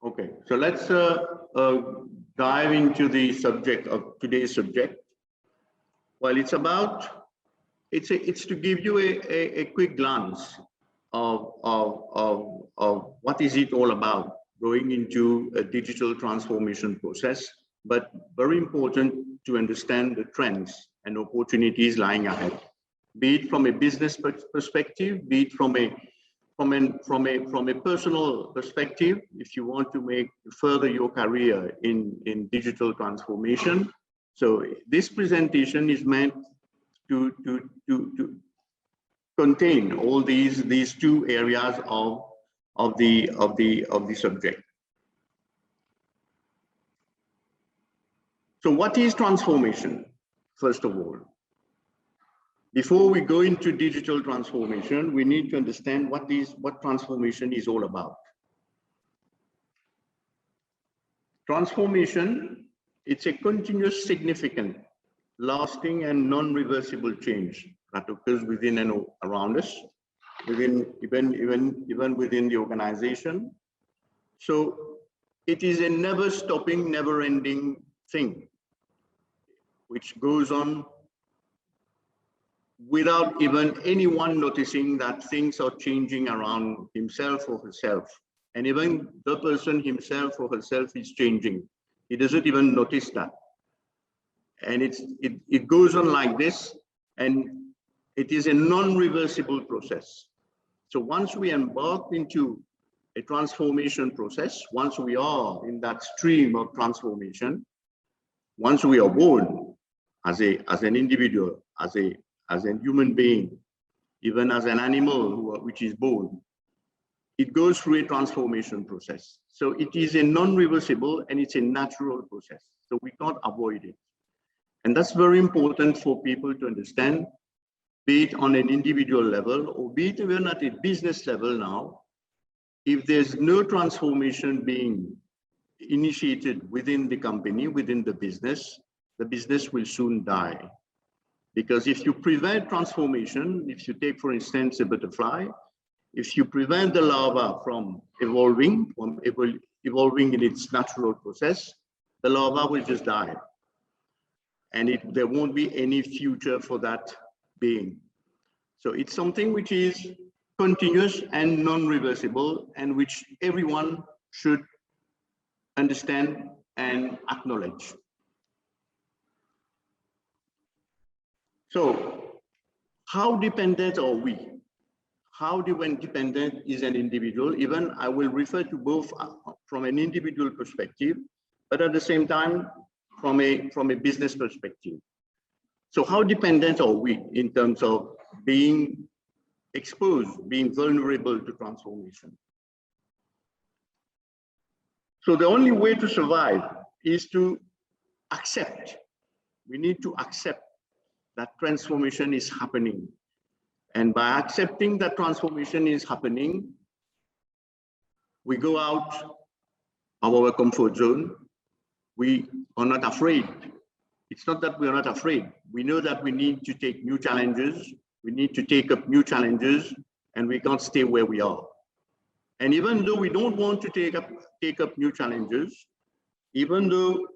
Okay, so let's dive into the subject of today's subject. Well, it's to give you a quick glance of what is it all about going into a digital transformation process, but very important to understand the trends and opportunities lying ahead, be it from a business perspective, be it from a personal perspective. If you want to further your career in digital transformation. So this presentation is meant to contain all these two areas of the subject. So what is transformation? First of all, before we go into digital transformation, we need to understand what transformation is all about. Transformation, it's a continuous, significant, lasting and non-reversible change that occurs within and around us, even within the organization. So it is a never-stopping, never-ending thing, which goes on without even anyone noticing that things are changing around himself or herself. And even the person himself or herself is changing. He doesn't even notice that. And it goes on like this, and it is a non-reversible process. So once we embark into a transformation process, once we are in that stream of transformation, once we are born as an individual, as a human being, even as an animal which is born, it goes through a transformation process. So it is a non-reversible and it's a natural process. So we can't avoid it. And that's very important for people to understand, be it on an individual level or be it even at a business level now. If there's no transformation being initiated within the company, within the business will soon die. Because if you prevent transformation, if you take, for instance, a butterfly, if you prevent the larva from evolving in its natural process, the larva will just die. And there won't be any future for that being. So it's something which is continuous and non-reversible and which everyone should understand and acknowledge. So how dependent are we? How dependent is an individual? Even I will refer to both from an individual perspective, but at the same time, from a business perspective. So how dependent are we in terms of being exposed, being vulnerable to transformation? So the only way to survive is to accept. We need to accept that transformation is happening. And by accepting that transformation is happening, we go out of our comfort zone. We are not afraid. It's not that we are not afraid. We know that we need to take new challenges. We need to take up new challenges, and we can't stay where we are. And even though we don't want to take up new challenges, even though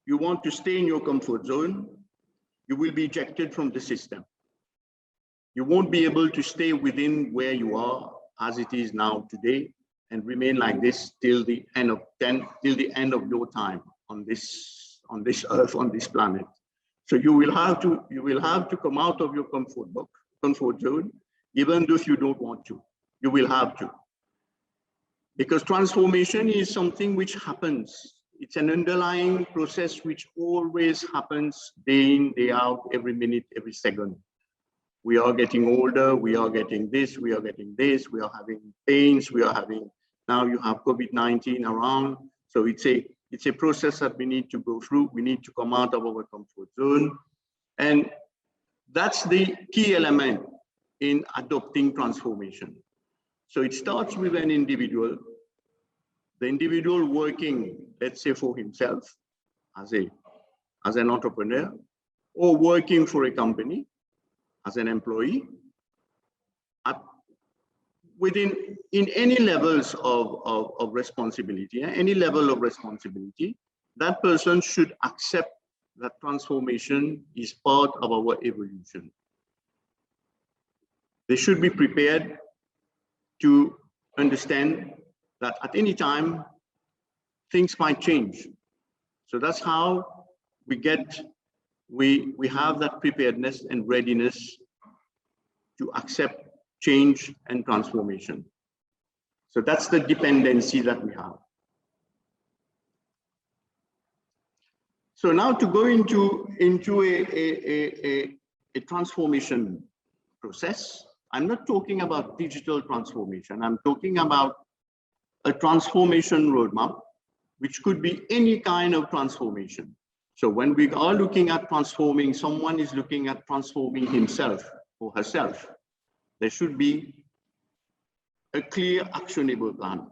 you want to stay in your comfort zone, you will be ejected from the system. You won't be able to stay within where you are as it is now today and remain like this till the end of your time on this earth, on this planet. So you will have to come out of your comfort zone, even though if you don't want to. You will have to. Because transformation is something which happens. It's an underlying process which always happens day in, day out, every minute, every second. We are getting older, we are getting this, we are getting this, we are having pains, now you have COVID-19 around. So it's a process that we need to go through. We need to come out of our comfort zone. And that's the key element in adopting transformation. So it starts with an individual, the individual working, let's say, for himself as an entrepreneur, or working for a company as an employee. in any levels of responsibility, any level of responsibility, that person should accept that transformation is part of our evolution. They should be prepared to understand that at any time, things might change. So that's how we have that preparedness and readiness to accept change and transformation. So that's the dependency that we have. So now to go into a transformation process, I'm not talking about digital transformation. I'm talking about a transformation roadmap, which could be any kind of transformation. So when we are looking at transforming, someone is looking at transforming himself or herself, there should be a clear, actionable plan,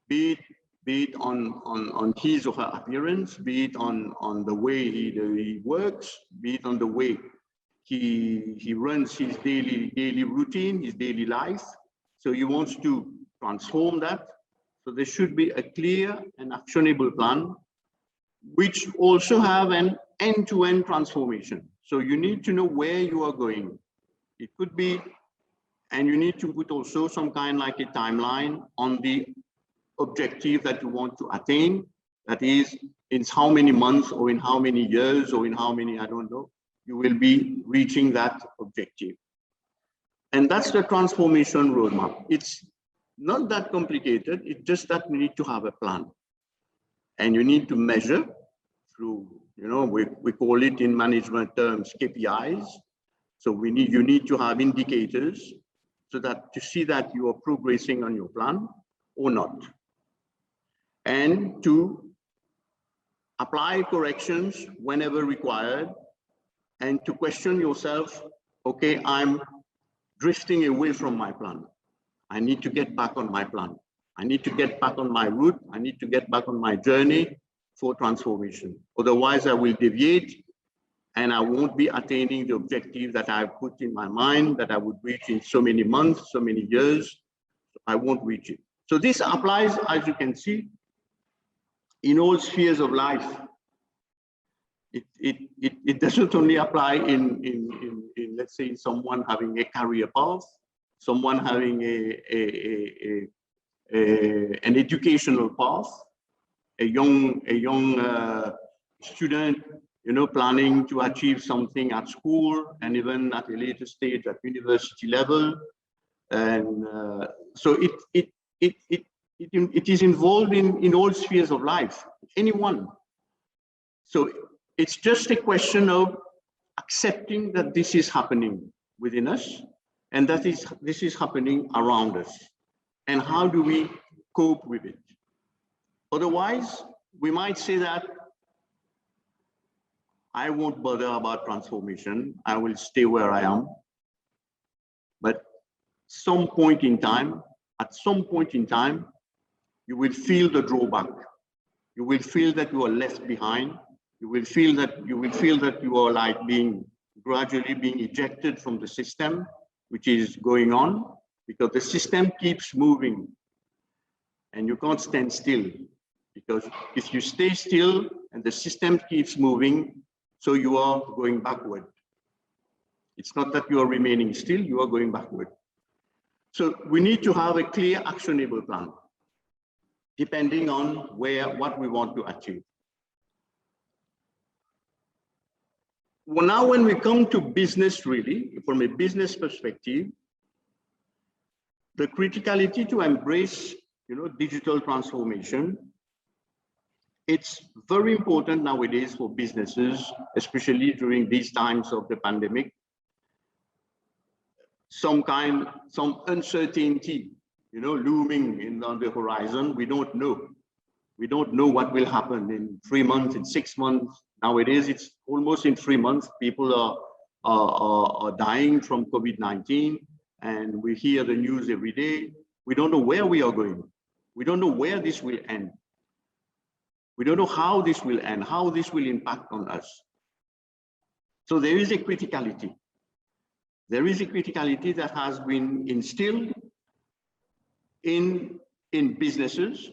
be it on his or her appearance, be it on the way he works, be it on the way he runs his daily routine, his daily life. So he wants to transform that. So there should be a clear and actionable plan, which also have an end-to-end transformation. So you need to know where you are going. It could be, and you need to put also some kind like a timeline on the objective that you want to attain. That is, in how many months or in how many years or in how many, I don't know, you will be reaching that objective. And that's the transformation roadmap. It's not that complicated. It's just that we need to have a plan. And you need to measure through, we call it in management terms, KPIs. So you need to have indicators so that to see that you are progressing on your plan or not. And to apply corrections whenever required, and to question yourself, okay, I'm drifting away from my plan. I need to get back on my plan. I need to get back on my route. I need to get back on my journey for transformation. Otherwise, I will deviate and I won't be attaining the objective that I've put in my mind that I would reach in so many months, so many years. I won't reach it. So this applies, as you can see, in all spheres of life. It doesn't only apply in let's say, someone having a career path, someone having an educational path, a young student, planning to achieve something at school and even at a later stage at university level. And so it is involved in all spheres of life, anyone. So it's just a question of accepting that this is happening within us and that this is happening around us. And how do we cope with it? Otherwise, we might say that I won't bother about transformation. I will stay where I am. But at some point in time, you will feel the drawback. You will feel that you are left behind. You will feel that you are like gradually being ejected from the system, which is going on, because the system keeps moving and you can't stand still, because if you stay still and the system keeps moving, so you are going backward. It's not that you are remaining still, you are going backward. So we need to have a clear, actionable plan, depending on what we want to achieve. Well, now when we come to business, really, from a business perspective, the criticality to embrace, digital transformation, it's very important nowadays for businesses, especially during these times of the pandemic. Some uncertainty, looming on the horizon. We don't know. We don't know what will happen in 3 months, in 6 months. Nowadays, it's almost in 3 months. People are dying from COVID-19, and we hear the news every day. We don't know where we are going. We don't know where this will end. We don't know how this will end, how this will impact on us. So there is a criticality. There is a criticality that has been instilled in businesses,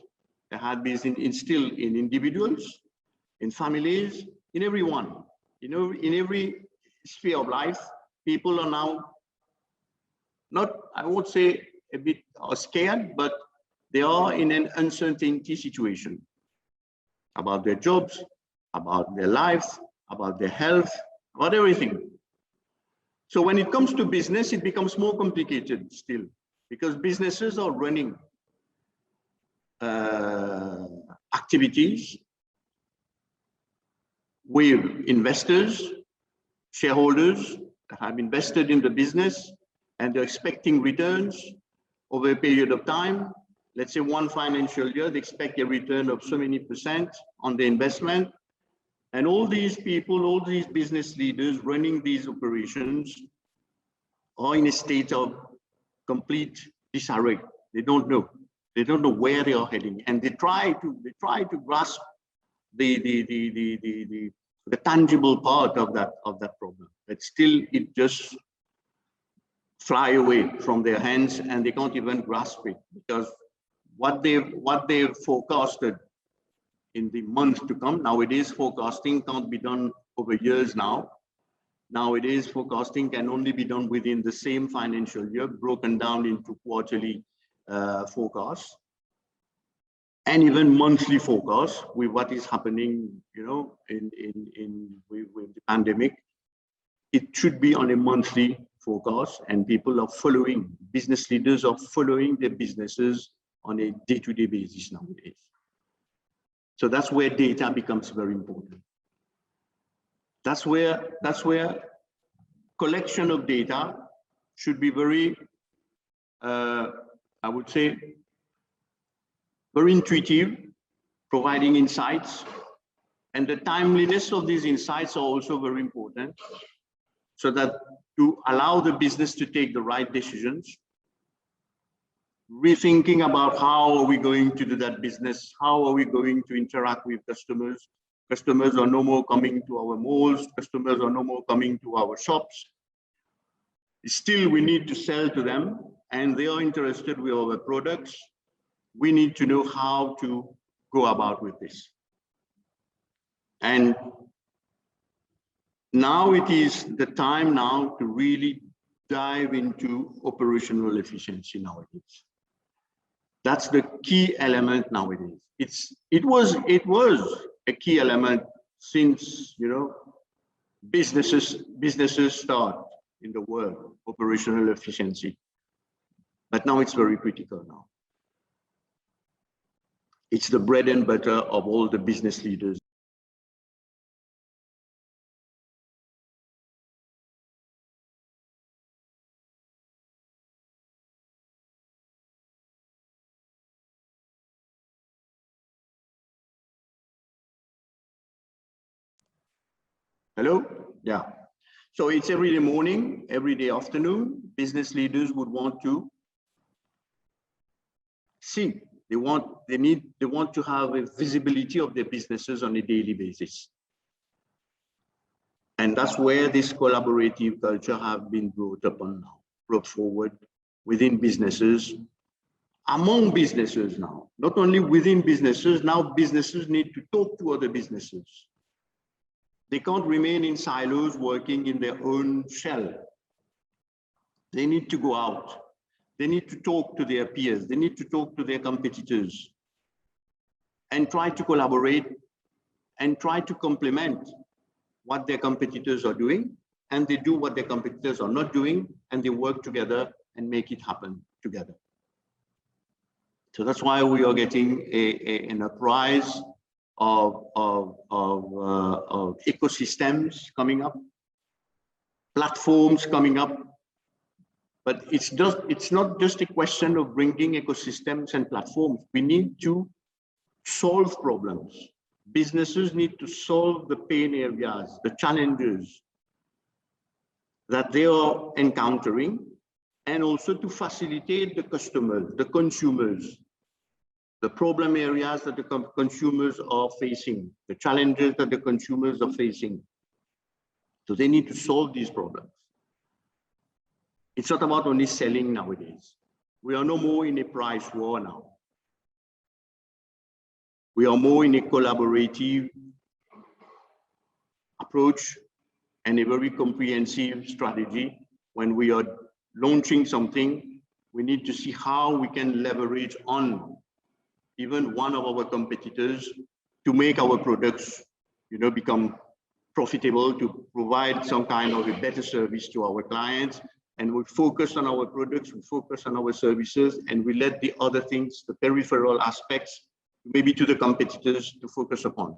they have been instilled in individuals, in families, in everyone. You know, in every sphere of life, people are now not, I would say, a bit scared, but they are in an uncertainty situation about their jobs, about their lives, about their health, about everything. So when it comes to business, it becomes more complicated still, because businesses are running activities with investors, shareholders that have invested in the business, and they're expecting returns over a period of time. Let's say one financial year, they expect a return of so many % on the investment. And all these people, all these business leaders running these operations are in a state of complete disarray. They don't know. They don't know where they are heading. And they try to grasp the tangible part of that problem. But still it just fly away from their hands, and they can't even grasp it, because what they've forecasted in the months to come. Nowadays, forecasting can't be done over years now. Nowadays, forecasting can only be done within the same financial year, broken down into quarterly forecasts, and even monthly forecasts with what is happening, you know, with the pandemic. It should be on a monthly forecast, and people are following, business leaders are following their businesses on a day-to-day basis nowadays. So that's where data becomes very important. That's where collection of data should be very, I would say, very intuitive, providing insights. And the timeliness of these insights are also very important, so that to allow the business to take the right decisions, rethinking about how are we going to do that business, how are we going to interact with customers. Customers are no more coming to our malls, customers are no more coming to our shops. Still, we need to sell to them, and they are interested with our products. We need to know how to go about with this. And now it is the time now to really dive into operational efficiency nowadays. That's the key element nowadays. It was a key element since, you know, businesses start in the world, operational efficiency. But now it's very critical now. It's the bread and butter of all the business leaders. Hello? Yeah. So it's every day morning, every day afternoon. Business leaders would want to see. They want to have a visibility of their businesses on a daily basis. And that's where this collaborative culture have been brought forward within businesses, among businesses now. Not only within businesses, now businesses need to talk to other businesses. They can't remain in silos working in their own shell. They need to go out. They need to talk to their peers. They need to talk to their competitors and try to collaborate and try to complement what their competitors are doing, and they do what their competitors are not doing, and they work together and make it happen together. So that's why we are getting an uprise of ecosystems coming up, platforms coming up. But it's not just a question of bringing ecosystems and platforms. We need to solve problems. Businesses need to solve the pain areas, the challenges that they are encountering, and also to facilitate the customers, the consumers, the problem areas that the consumers are facing, the challenges that the consumers are facing. So they need to solve these problems. It's not about only selling nowadays. We are no more in a price war now. We are more in a collaborative approach and a very comprehensive strategy. When we are launching something, we need to see how we can leverage on even one of our competitors to make our products, become profitable, to provide some kind of a better service to our clients. And we focus on our products, we focus on our services, and we let the other things, the peripheral aspects, maybe to the competitors to focus upon.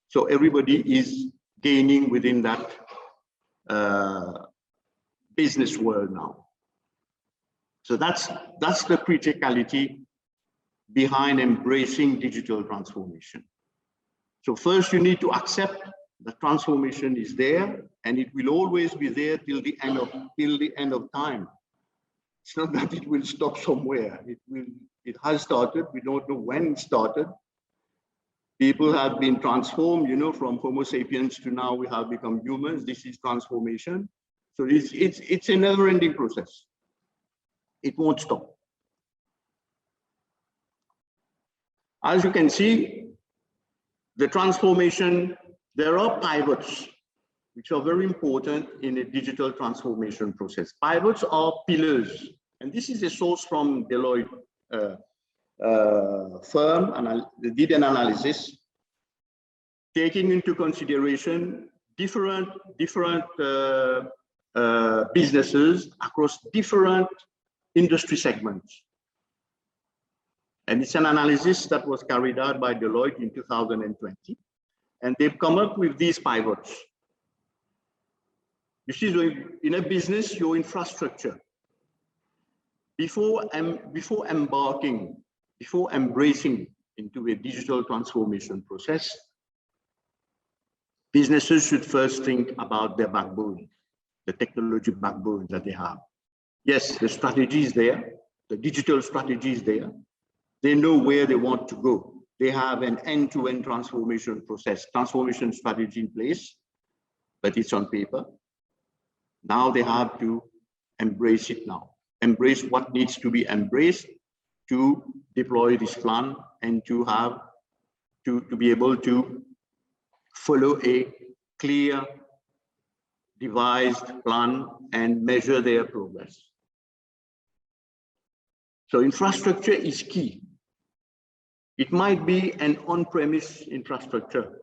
So everybody is gaining within that business world now. So that's the criticality behind embracing digital transformation. So first you need to accept the transformation is there, and it will always be there till the end of time. It's not that it will stop somewhere. It has started. We don't know when it started. People have been transformed, from Homo sapiens to now we have become humans. This is transformation. So it's a never-ending process. It won't stop. As you can see, the transformation, there are pivots, which are very important in a digital transformation process. Pivots are pillars, and this is a source from Deloitte firm, and they did an analysis taking into consideration different businesses across different industry segments. And it's an analysis that was carried out by Deloitte in 2020. And they've come up with these pivots. You see, in a business, your infrastructure, before embracing into a digital transformation process, businesses should first think about their backbone, the technology backbone that they have. Yes, the strategy is there, the digital strategy is there. They know where they want to go. They have an end-to-end transformation process, transformation strategy in place, but it's on paper. Now they have to embrace it now. Embrace what needs to be embraced to deploy this plan and to be able to follow a clear, devised plan and measure their progress. So infrastructure is key. It might be an on-premise infrastructure,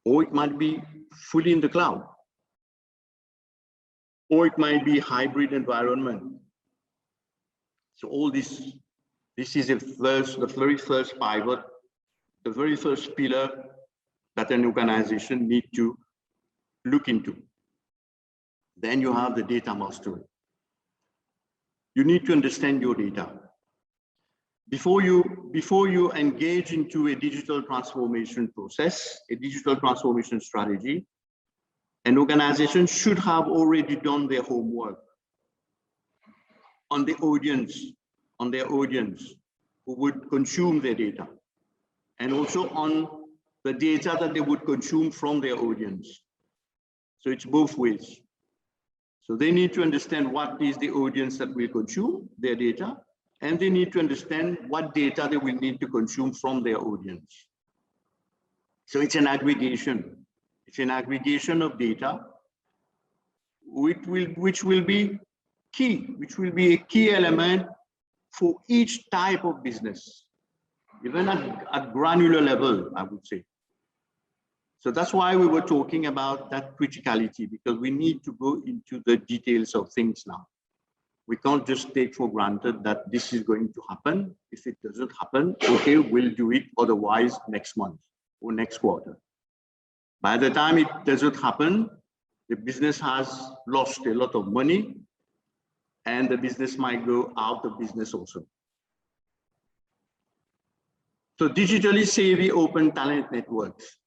or it might be fully in the cloud, or it might be hybrid environment. So all this is the very first pivot, the very first pillar that an organization needs to look into. Then you have the data mastery. You need to understand your data. Before you engage into a digital transformation process, a digital transformation strategy, an organization should have already done their homework on their audience who would consume their data, and also on the data that they would consume from their audience. So it's both ways. So they need to understand what is the audience that will consume their data, and they need to understand what data they will need to consume from their audience. So it's an aggregation. It's an aggregation of data, which will be a key element for each type of business, even at granular level, I would say. So that's why we were talking about that criticality, because we need to go into the details of things now. We can't just take for granted that this is going to happen. If it doesn't happen, okay, we'll do it otherwise next month or next quarter. By the time it doesn't happen, the business has lost a lot of money, and the business might go out of business also. So digitally savvy open talent networks.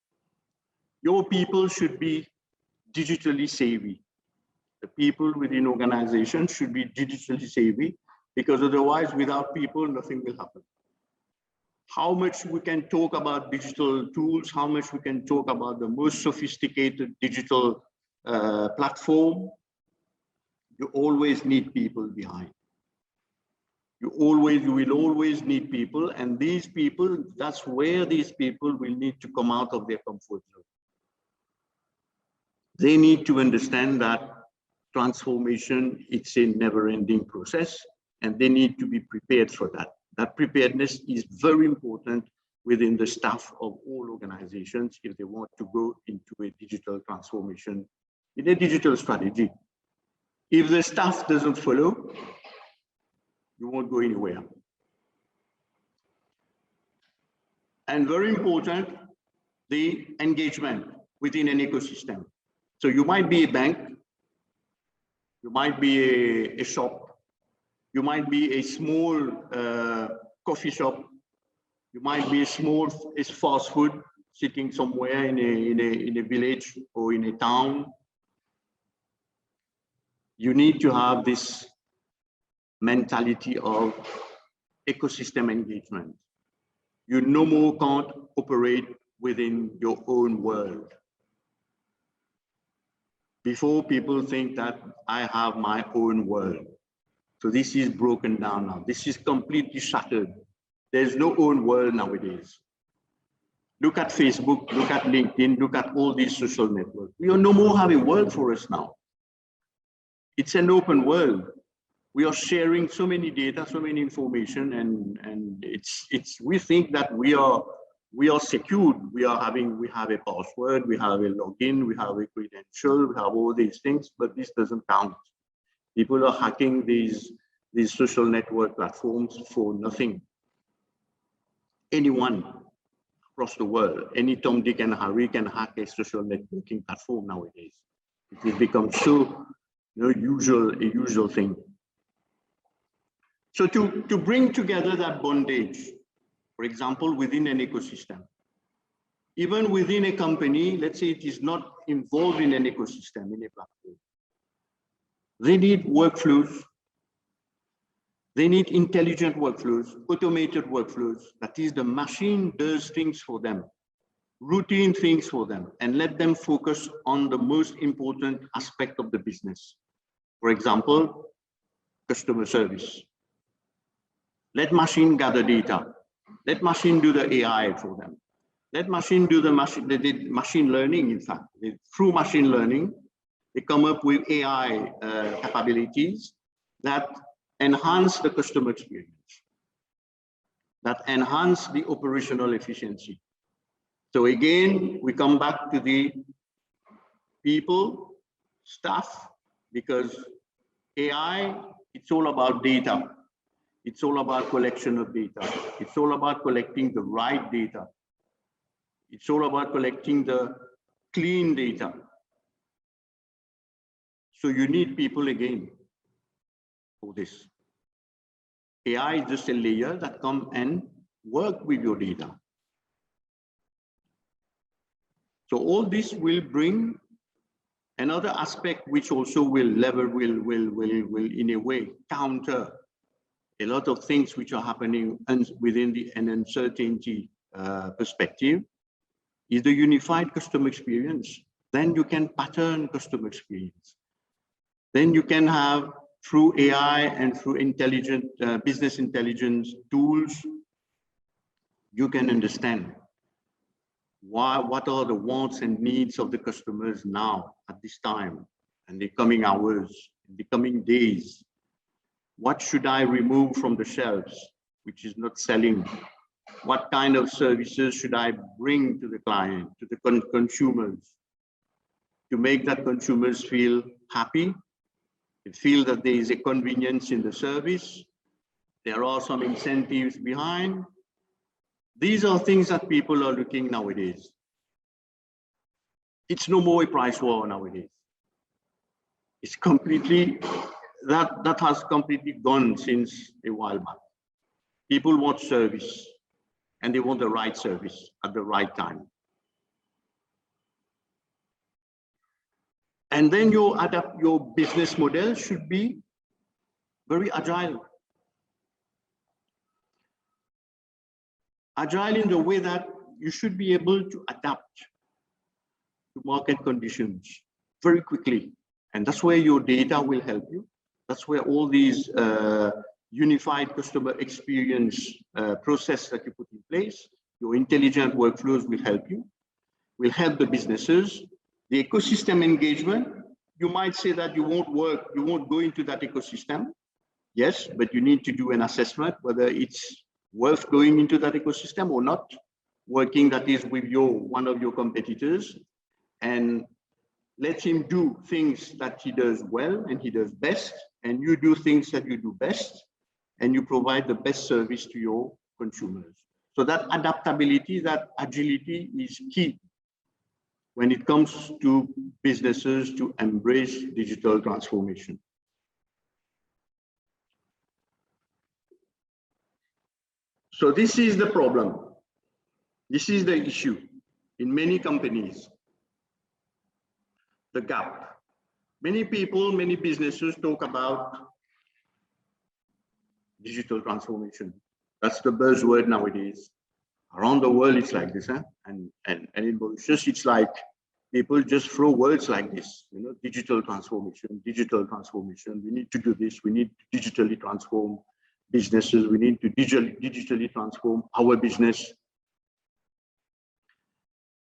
Your people should be digitally savvy. The people within organizations should be digitally savvy, because otherwise, without people, nothing will happen. How much we can talk about digital tools, how much we can talk about the most sophisticated digital platform, you always need people behind. You will always need people, and these people, that's where these people will need to come out of their comfort zone. They need to understand that transformation, it's a never-ending process, and they need to be prepared for that. That preparedness is very important within the staff of all organizations if they want to go into a digital transformation, in a digital strategy. If the staff doesn't follow, you won't go anywhere. And very important, the engagement within an ecosystem. So you might be a bank, you might be a shop, you might be a small coffee shop, you might be a fast food sitting somewhere in a village or in a town. You need to have this mentality of ecosystem engagement. You no more can't operate within your own world. Before, people think that I have my own world. So this is broken down now. This is completely shattered. There's no own world nowadays. Look at Facebook, look at LinkedIn, look at all these social networks. We no more have a world for us now. It's an open world. We are sharing so many data, so many information, and we think that we are secured. We have a password, we have a login, we have a credential, we have all these things, but this doesn't count. People are hacking these social network platforms for nothing. Anyone across the world, any Tom, Dick, and Harry can hack a social networking platform nowadays. It has become so a usual thing. So to bring together that bondage, for example, within an ecosystem, even within a company, let's say it is not involved in an ecosystem, in a platform, they need workflows. They need intelligent workflows, automated workflows. That is, the machine does things for them, routine things for them, and let them focus on the most important aspect of the business. For example, customer service. Let machine gather data. Let machine do the AI for them. Let machine do the machine learning, in fact. Through machine learning, they come up with AI capabilities that enhance the customer experience, that enhance the operational efficiency. So again, we come back to the people, staff, because AI, it's all about data. It's all about collection of data. It's all about collecting the right data. It's all about collecting the clean data. So you need people again for this. AI is just a layer that come and work with your data. So all this will bring another aspect which also will in a way counter a lot of things which are happening within an uncertainty perspective, is the unified customer experience. Then you can pattern customer experience. Then you can have, through AI and through intelligent business intelligence tools, you can understand what are the wants and needs of the customers now at this time and the coming hours, the coming days. What should I remove from the shelves, which is not selling? What kind of services should I bring to the client, to the consumers, to make that consumers feel happy, feel that there is a convenience in the service, there are some incentives behind. These are things that people are looking nowadays. It's no more a price war nowadays. It's completely, that has completely gone since a while back. People want service, and they want the right service at the right time. And then your business model should be very agile. Agile in the way that you should be able to adapt to market conditions very quickly. And that's where your data will help you. That's where all these unified customer experience process that you put in place. Your intelligent workflows will help you, will help the businesses. The ecosystem engagement, you might say that you won't go into that ecosystem. Yes, but you need to do an assessment whether it's worth going into that ecosystem or not, working that is with one of your competitors, and let him do things that he does well and he does best, and you do things that you do best, and you provide the best service to your consumers. So that adaptability, that agility is key when it comes to businesses to embrace digital transformation. So this is the problem. This is the issue in many companies, the gap. Many people, many businesses talk about digital transformation. That's the buzzword nowadays. Around the world, it's like this, huh? And in Mauritius, it's like people just throw words like this, you know, digital transformation, digital transformation. We need to do this. We need to digitally transform businesses. We need to digitally transform our business.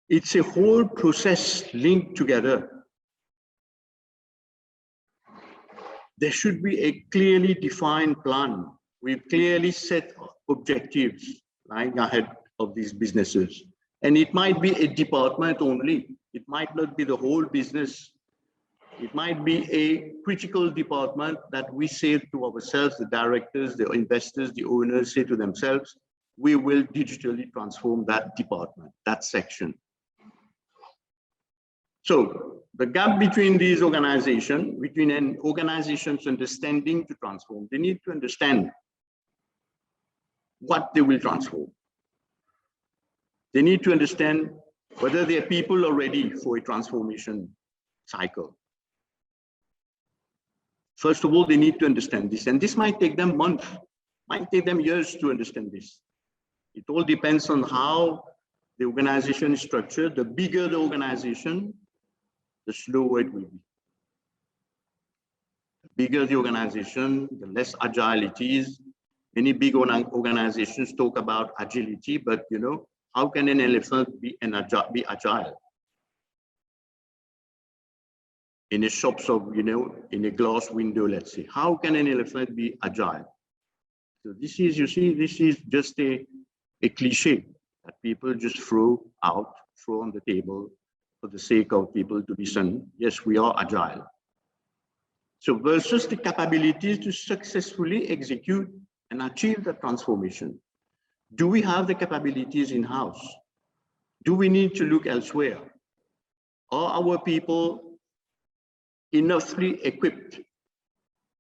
It's a whole process linked together. There should be a clearly defined plan with clearly set objectives lying ahead of these businesses. And it might be a department only. It might not be the whole business. It might be a critical department that we say to ourselves, the directors, the investors, the owners say to themselves, we will digitally transform that department, that section. So the gap between these organizations, between an organization's understanding to transform, they need to understand what they will transform. They need to understand whether their people are ready for a transformation cycle. First of all, they need to understand this, and this might take them months, might take them years to understand this. It all depends on how the organization is structured. The bigger the organization, the slower it will be. The bigger the organization, the less agile it is. Many big organizations talk about agility, but you know, how can an elephant be agile? In a shop, you know, in a glass window, let's say, how can an elephant be agile? So this is, you see, this is just a cliche that people just throw on the table for the sake of people to listen. Yes, we are agile. So versus the capabilities to successfully execute and achieve the transformation. Do we have the capabilities in-house? Do we need to look elsewhere? Are our people enoughly equipped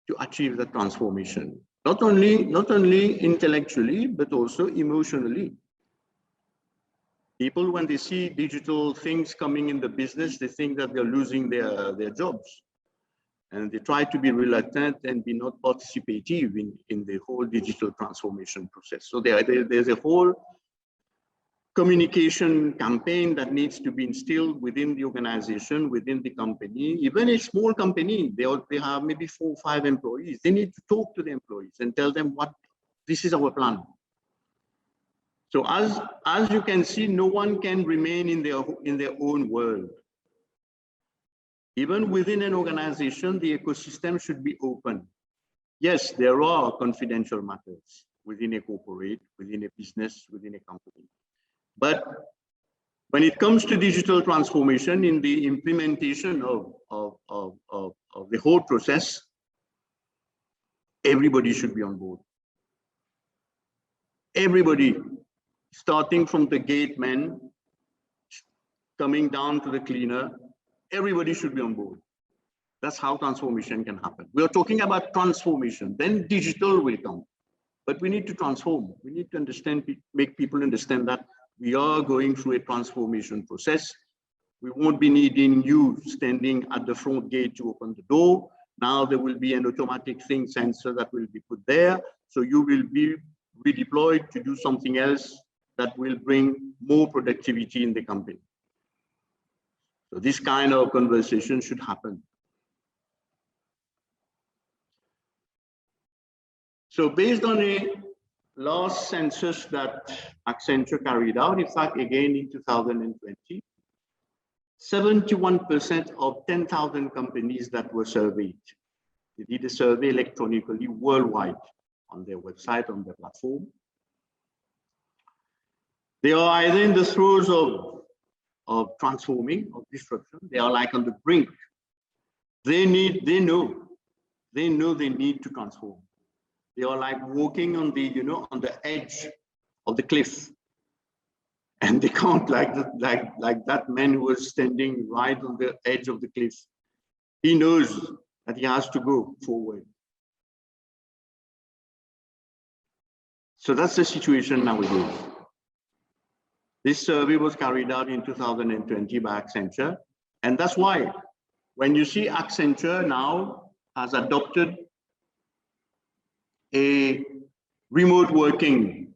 to achieve the transformation? Not only intellectually, but also emotionally. People, when they see digital things coming in the business, they think that they're losing their jobs. And they try to be reluctant and be not participative in the whole digital transformation process. So there's a whole communication campaign that needs to be instilled within the organization, within the company. Even a small company, they have maybe 4 or 5 employees. They need to talk to the employees and tell them this is our plan. So as you can see, no one can remain in their own world. Even within an organization, the ecosystem should be open. Yes, there are confidential matters within a corporate, within a business, within a company. But when it comes to digital transformation in the implementation of the whole process, everybody should be on board. Everybody, starting from the gate man, coming down to the cleaner, everybody should be on board. That's how transformation can happen. We are talking about transformation, then digital will come. But we need to transform. We need to understand, make people understand that we are going through a transformation process. We won't be needing you standing at the front gate to open the door. Now there will be an automatic thing sensor that will be put there. So you will be redeployed to do something else that will bring more productivity in the company. So this kind of conversation should happen. So based on a last census that Accenture carried out, in fact, again in 2020, 71% of 10,000 companies that were surveyed, they did a survey electronically worldwide on their website, on their platform. They are either in the throes of transforming, of disruption. They are like on the brink. They know they need to transform. They are like walking on the, on the edge of the cliff. And they can't, like that man who was standing right on the edge of the cliff. He knows that he has to go forward. So that's the situation nowadays. This survey was carried out in 2020 by Accenture. And that's why when you see Accenture now has adopted a remote working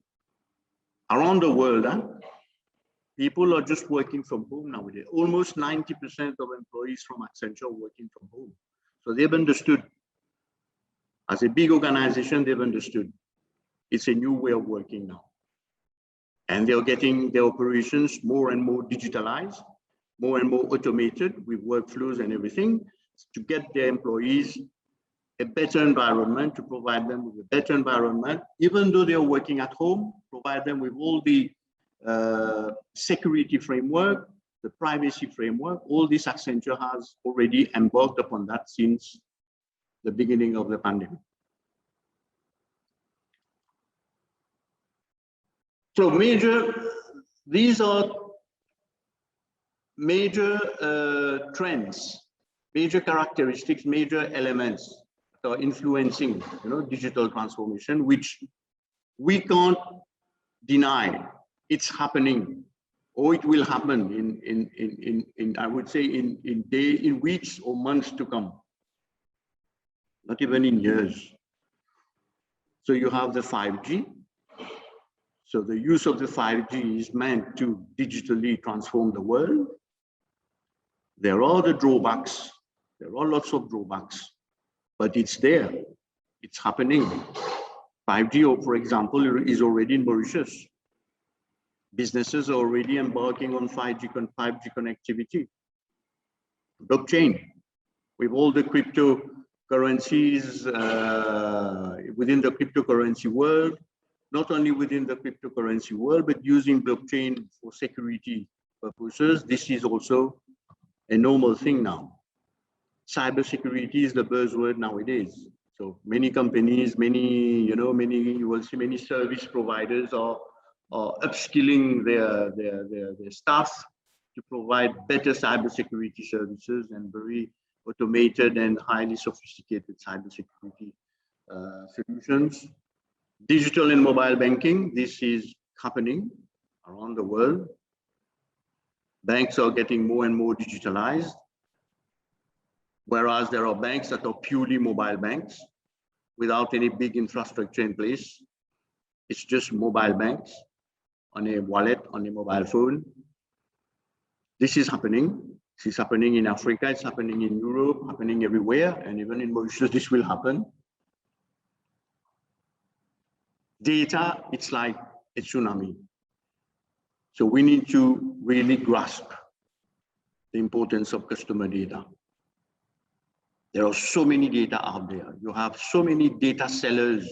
around the world, people are just working from home nowadays. Almost 90% of employees from Accenture are working from home. So they've understood, as a big organization, they've understood it's a new way of working now. And they're getting their operations more and more digitalized, more and more automated with workflows and everything to get their employees a better environment, to provide them with a better environment, even though they are working at home, provide them with all the security framework, the privacy framework. All this Accenture has already embarked upon that since the beginning of the pandemic. So these are major trends, major characteristics, major elements that are influencing, digital transformation, which we can't deny. It's happening, or it will happen in I would say in weeks or months to come, not even in years. So you have the 5G. So the use of the 5G is meant to digitally transform the world. There are the drawbacks. There are lots of drawbacks, but it's there. It's happening. 5G, for example, is already in Mauritius. Businesses are already embarking on 5G connectivity. Blockchain, with all the cryptocurrencies within the cryptocurrency world, not only within the cryptocurrency world, but using blockchain for security purposes. This is also a normal thing now. Cybersecurity is the buzzword nowadays. So many companies, you will see many service providers are upskilling their staff to provide better cybersecurity services and very automated and highly sophisticated cybersecurity solutions. Digital and mobile banking, this is happening around the world. Banks are getting more and more digitalized, whereas there are banks that are purely mobile banks without any big infrastructure in place. It's just mobile banks on a wallet, on a mobile phone. This is happening. This is happening in Africa, it's happening in Europe, happening everywhere, and even in Mauritius, this will happen. Data, it's like a tsunami. So we need to really grasp the importance of customer data. There are so many data out there. You have so many data sellers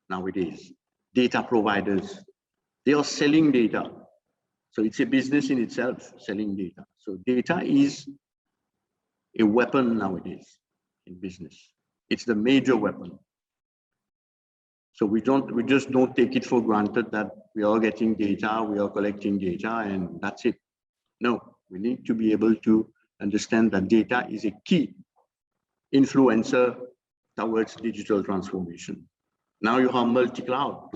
nowadays, data providers. They are selling data. So it's a business in itself, selling data. So data is a weapon nowadays in business. It's the major weapon. So we just don't take it for granted that we are getting data, we are collecting data, and that's it. No, we need to be able to understand that data is a key influencer towards digital transformation. Now you have multi-cloud,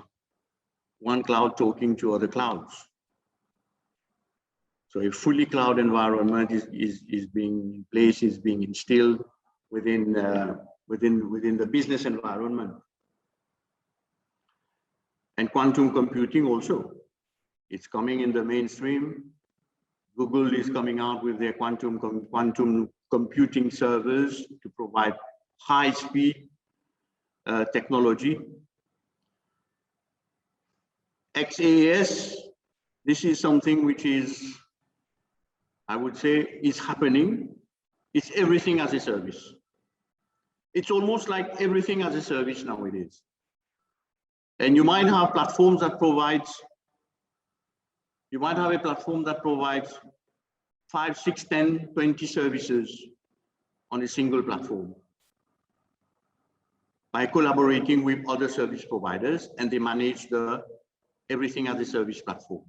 one cloud talking to other clouds. So a fully cloud environment is being in place, is being instilled within the business environment. And quantum computing also, it's coming in the mainstream. Google is coming out with their quantum computing servers to provide high-speed technology XaaS, this is something which is, I would say, is happening. It's everything as a service. It's almost like everything as a service nowadays. And you might have platforms that provides, you might have a platform that provides 5, 6, 10, 20 services on a single platform by collaborating with other service providers, and they manage the everything as a service platform.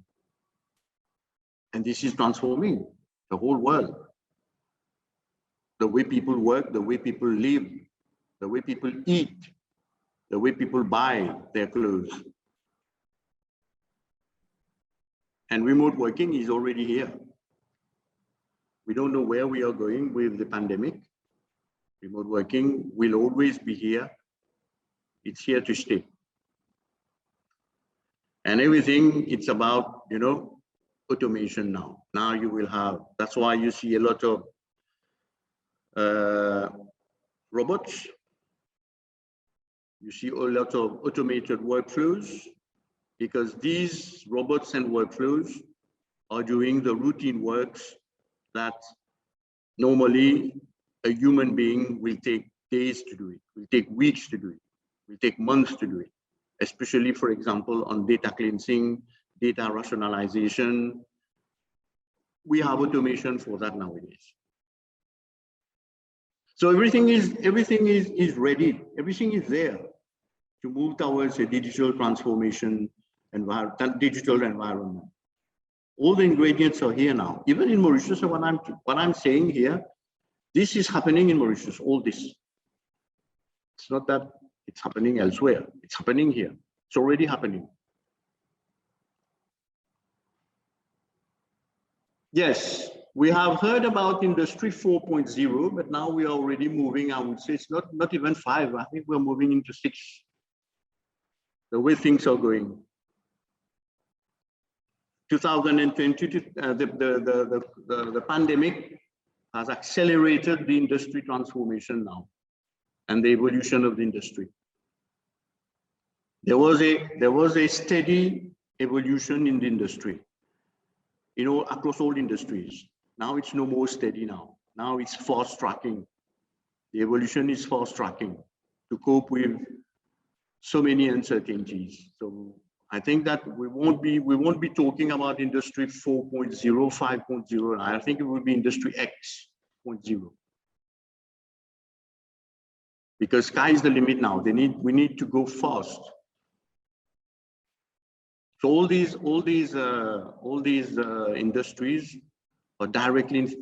And this is transforming the whole world. The way people work, the way people live, the way people eat, the way people buy their clothes. And remote working is already here. We don't know where we are going with the pandemic. Remote working will always be here. It's here to stay. And everything, it's about, you know, automation now. Now you will have, that's why you see a lot of robots. You see a lot of automated workflows, because these robots and workflows are doing the routine works that normally a human being will take days to do it, will take weeks to do it, will take months to do it, especially, for example, on data cleansing, data rationalization. We have automation for that nowadays. So everything is ready, everything is there to move towards a digital transformation digital environment. All the ingredients are here now. Even in Mauritius, so what I'm saying here, this is happening in Mauritius, all this. It's not that it's happening elsewhere, it's happening here. It's already happening. Yes, we have heard about Industry 4.0, but now we are already moving, I would say it's not even 5, I think we're moving into 6. The way things are going. 2020, the pandemic has accelerated the industry transformation now and the evolution of the industry. There was a steady evolution in the industry, you know, across all industries. Now it's no more steady now. Now it's fast tracking. The evolution is fast tracking to cope with so many uncertainties. So I think that we won't be talking about Industry 4.0, 5.0. I think it will be Industry X.0. Because sky is the limit now. We need to go fast. So all these industries are directly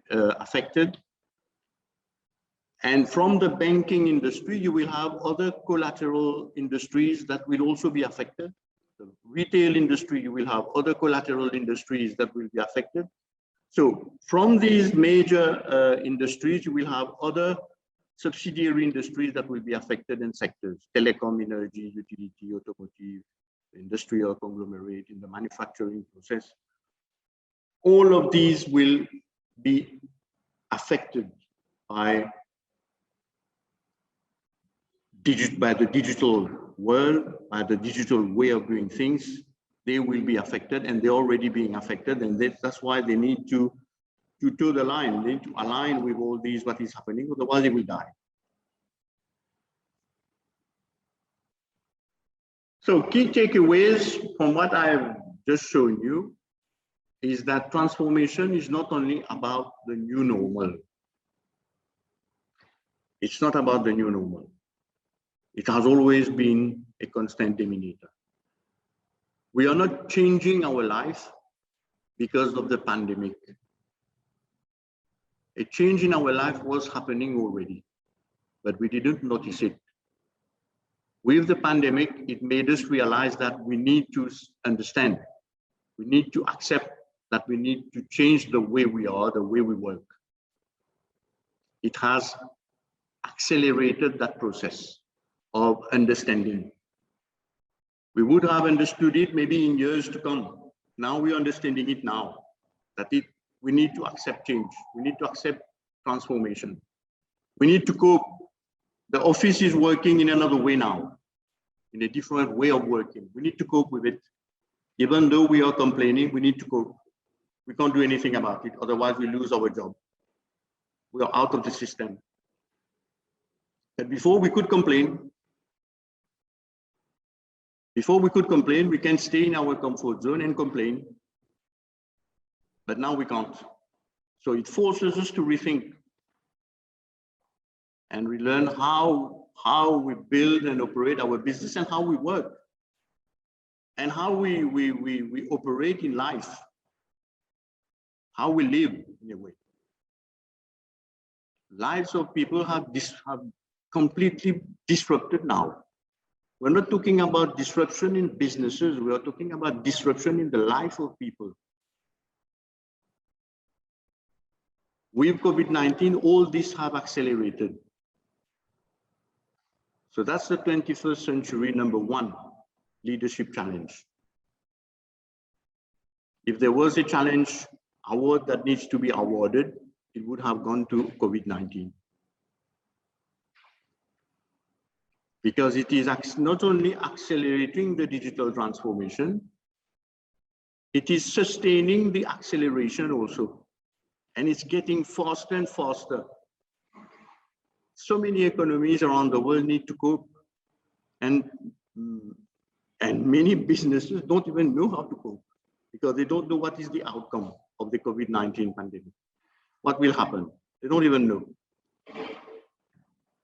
affected. And from the banking industry, you will have other collateral industries that will also be affected. The retail industry, you will have other collateral industries that will be affected. So from these major industries, you will have other subsidiary industries that will be affected in sectors: telecom, energy, utility, automotive, industrial conglomerate, in the manufacturing process. All of these will be affected by the digital world, by the digital way of doing things. They will be affected, and they're already being affected, and that's why they need to toe the line. They need to align with all these, what is happening, otherwise they will die. So key takeaways from what I've just shown you is that transformation is not only about the new normal. It's not about the new normal. It has always been a constant dominator. We are not changing our life because of the pandemic. A change in our life was happening already, but we didn't notice it. With the pandemic, it made us realize that we need to understand, we need to accept that we need to change the way we are, the way we work. It has accelerated that process of understanding. We would have understood it maybe in years to come. Now we're understanding it now, that we need to accept change. We need to accept transformation. We need to cope. The office is working in another way now. in a different way of working. We need to cope with it. Even though we are complaining, we need to cope. We can't do anything about it. Otherwise, we lose our job. We are out of the system. But before we could complain, we can stay in our comfort zone and complain. But now we can't. So it forces us to rethink and relearn how we build and operate our business and how we work and how we operate in life, how we live in a way. Lives of people have completely disrupted now. We're not talking about disruption in businesses. We are talking about disruption in the life of people. With COVID-19, all this have accelerated. So that's the 21st century #1 leadership challenge. If there was a challenge award that needs to be awarded, it would have gone to COVID-19. Because it is not only accelerating the digital transformation, it is sustaining the acceleration also. And it's getting faster and faster. So many economies around the world need to cope. And many businesses don't even know how to cope because they don't know what is the outcome of the COVID-19 pandemic. What will happen? They don't even know.